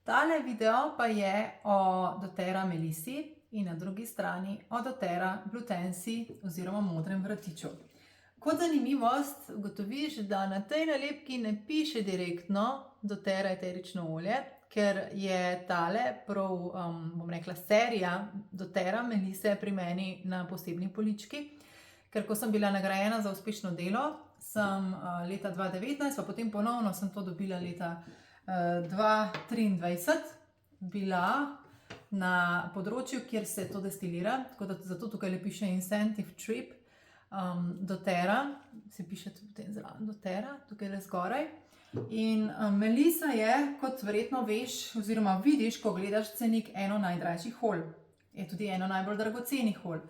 Tale video pa je o doTERRA melisi in na drugi strani o doTERRA glutensi oziroma modrem vrtiču. Kot zanimivost ugotoviš, da na tej nalepki ne piše direktno doTERRA eterično olje, ker je tale prav, bom rekla, serija doTERRA melise pri meni na posebni polički. Ker ko sem bila nagrajena za uspešno delo, sem leta 2019, pa potem ponovno sem to dobila leta 2023, bila na področju, kjer se to destilira, tako da zato tukaj le piše Incentive Trip, doTERRA, se piše tudi zraven doTERRA, tukaj le zgoraj. In melisa je, kot verjetno veš oziroma vidiš, ko gledaš cenik, eno najdražjih olj. Je tudi eno najbolj dragocenih olj.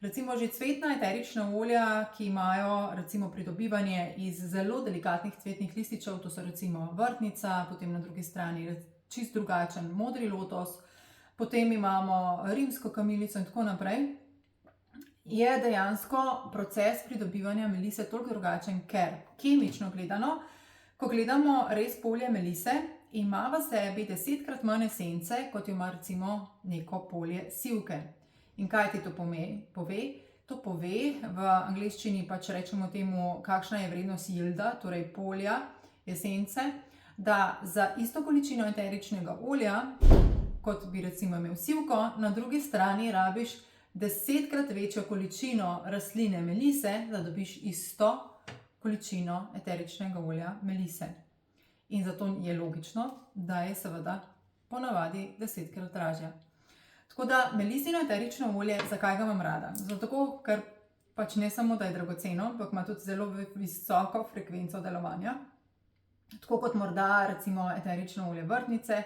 Recimo že cvetna eterična olja, ki imajo recimo pridobivanje iz zelo delikatnih cvetnih lističev, to so recimo vrtnica, potem na drugi strani čist drugačen modri lotos, potem imamo rimsko kamilico in tako naprej, je dejansko proces pridobivanja melise toliko drugačen, ker kemično gledano, ko gledamo res polje melise, ima v sebi 10-krat manj esence, kot ima recimo neko polje sivke. In kaj ti to pove? To pove, v angleščini pač rečemo temu, kakšna je vrednost yilda, torej polja, esence, da za isto količino eteričnega olja, kot bi recimo imel sivko, na drugi strani rabiš 10-krat večjo količino rastline melise, da dobiš isto količino eteričnega olja melise. In zato je logično, da je seveda ponavadi 10-krat dražja. Tako da melisino eterično olje, zakaj ga imam rada? Zato, ker pač ne samo, da je dragoceno, ampak ima tudi zelo visoko frekvenco delovanja. Tako kot morda recimo eterično olje vrtnice.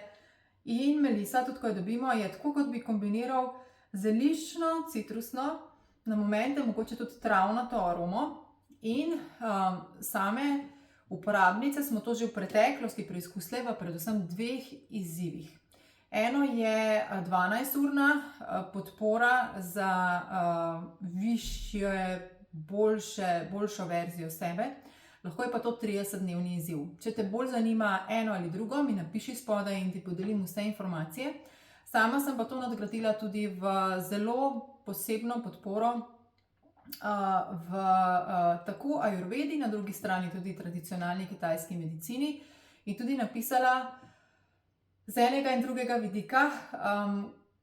In melisa, tudi ko jo dobimo, je tako, kot bi kombiniral zeliščno, citrusno, na momente mogoče tudi travnato aromo. In same uporabnice smo to že v preteklosti preizkusile v predvsem dveh izzivih. Eno je 12-urna podpora za višje, boljšo verzijo sebe, lahko je pa to 30-dnevni izziv. Če te bolj zanima eno ali drugo, mi napiši spodaj in ti podelim vse informacije. Sama sem pa to nadgradila tudi v zelo posebno podporo v tako ajurvedi, na drugi strani tudi tradicionalni kitajski medicini in tudi napisala z enega in drugega vidika,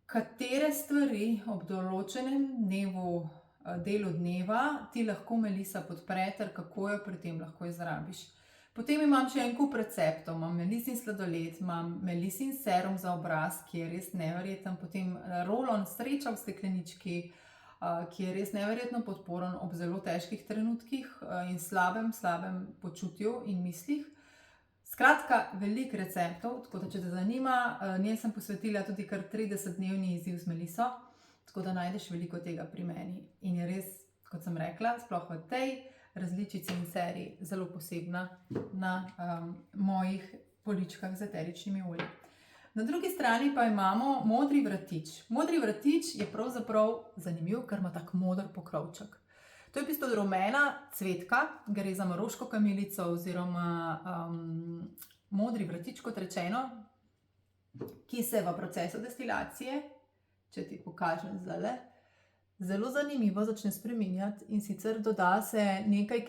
katere stvari ob določenem delu dneva ti lahko melisa podpre ter kako jo pri tem lahko izrabiš. Potem imam še en kup receptov, imam melisin sladoled, imam melisin serum za obraz, ki je res neverjeten, potem rolon sreča v steklenički, ki je res neverjetno podporen ob zelo težkih trenutkih in slabem počutju in mislih. Skratka, veliko receptov, tako da če te zanima, njej sem posvetila tudi kar 30-dnevni izziv z meliso, tako da najdeš veliko tega pri meni. In je res, kot sem rekla, sploh v tej različici in seriji zelo posebna na mojih poličkah z eteričnimi olji. Na drugi strani pa imamo modri vrtič. Modri vrtič je pravzaprav zanimiv, ker ima tak moder pokrovček. To je v bistvu rumena cvetka, gre za maroško kamilico oziroma modri vrtič, kot rečeno, ki se v procesu destilacije, če ti pokažem zdajle, zelo zanimivo začne spreminjati in sicer doda se nekaj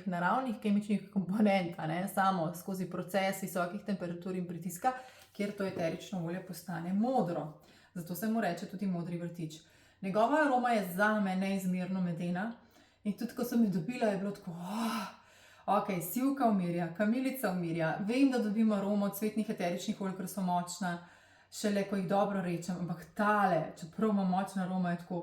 naravnih kemičnih komponent, samo skozi proces visokih temperatur in pritiska, kjer to eterično olje postane modro. Zato se mu reče tudi modri vrtič. Njegova aroma je zame neizmerno medena. In tudi, ko sem jo dobila, je bilo tako, ok, sivka umirja, kamilica umirja, vem, da dobim aromo cvetnih eteričnih olj, ker so močna, šele ko jih dobro rečem, ampak tale, čeprav ima močna aroma, je tako,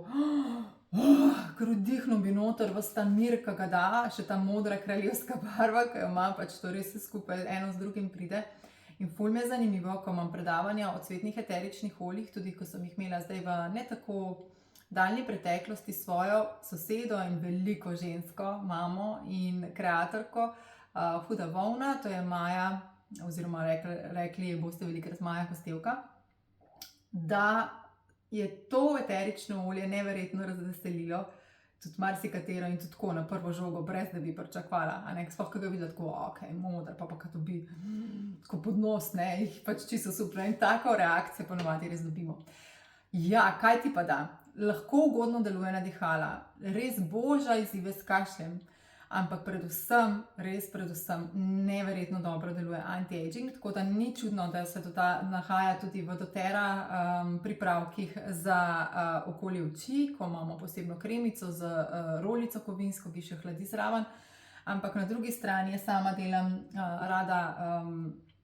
ker vdihnil bi noter ves ta mir, ki ga da, še ta modra kraljevska barva, ki jo ima, pač to res skupaj eno z drugim pride. In ful me je zanimivo, ko imam predavanja o cvetnih eteričnih oljih, tudi ko sem jih imela zdaj v ne tako daljni preteklosti svojo sosedo in veliko žensko, mamo in kreatorko Huda volna, to je Maja, oziroma rekli boste velikokrat Maja Kostevka, da je to eterično olje neverjetno razdestelilo, tudi marsikatero in tudi tako na prvo žogo, brez da bi pričakovala. Sploh, ko ga vidim tako, ok, modro, pa kaj to bi tako pod nos, ne, jih pač čisto super. In tako reakcijo ponovadi res dobimo. Ja, kaj ti pa da? Lahko ugodno deluje na dihala, res boža izzive s kašljem, ampak predvsem, res predvsem, neverjetno dobro deluje anti-aging, tako da ni čudno, da se to nahaja tudi v doTERRA pripravkih za okoli oči, ko imamo posebno kremico z rolico kovinsko, ki še hladi zraven, ampak na drugi strani sama delam rada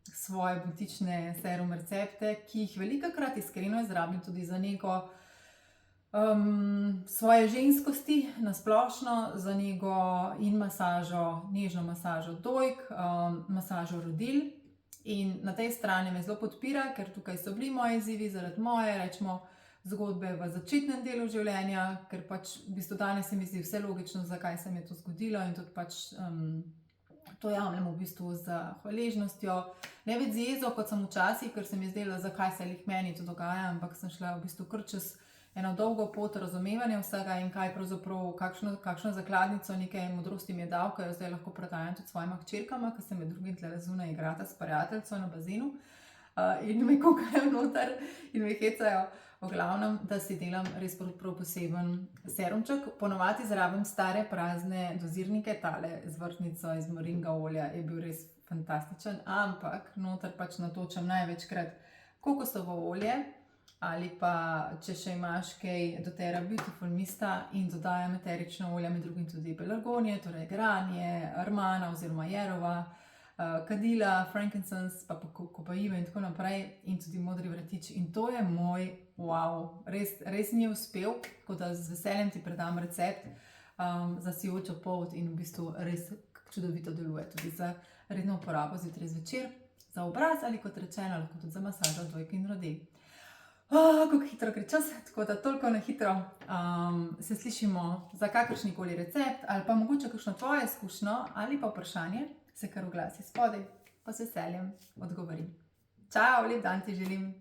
svoje butične serum recepte, ki jih velikokrat iskreno izrabim tudi za nego svoje ženskosti na splošno, za nego in masažo, nežno masažo dojk, masažo rodil. In na tej strani me zelo podpira, ker tukaj so bili moji izzivi zaradi moje, rečemo, zgodbe v začetnem delu življenja, ker pač v bistvu danes se mi zdi vse logično, zakaj se mi je to zgodilo in tudi pač to jemljem v bistvu z hvaležnostjo, ne več z jezo, kot sem včasih, ker se mi je zdelo, zakaj se lih meni to dogaja, ampak sem šla v bistvu kar čez eno dolgo pot razumevanja vsega in kaj pravzaprav, kakšno zakladnico nekaj modrosti mi je dal, ko jo zdaj lahko predajam tudi svojima hčerkama, ki se med drugim tle zunaj igrata s prijateljco na bazenu in me kukajo noter in me hecajo. V glavnem, da si delam res prav poseben serumček. Ponovadi zraven stare prazne dozirnike, tale z vrtnico iz moringa olja je bil res fantastičen, ampak noter pač natočem največkrat kokosovo olje ali pa, če še imaš kaj doTERRA Beautiful Mista in dodajam eterično olje, med drugim tudi pelargonije, torej geranje, armana oziroma jerova, kadila, frankincense, pa kopaive in tako naprej in tudi modri vratič. In to je moj, wow, res mi je uspel, tako da z veseljem ti predam recept za sijočo polt in v bistvu res čudovito deluje tudi za redno uporabo zjutraj zvečer, za obraz ali kot rečeno, lahko tudi za masažo dojk in rodil. Kako hitro gre čas, tako da toliko na hitro se slišimo za kakršnikoli recept ali pa mogoče kakšno tvoje izkušnjo ali pa vprašanje, se kar oglasi spodaj, pa z veseljem odgovorim. Čau, lep dan ti želim!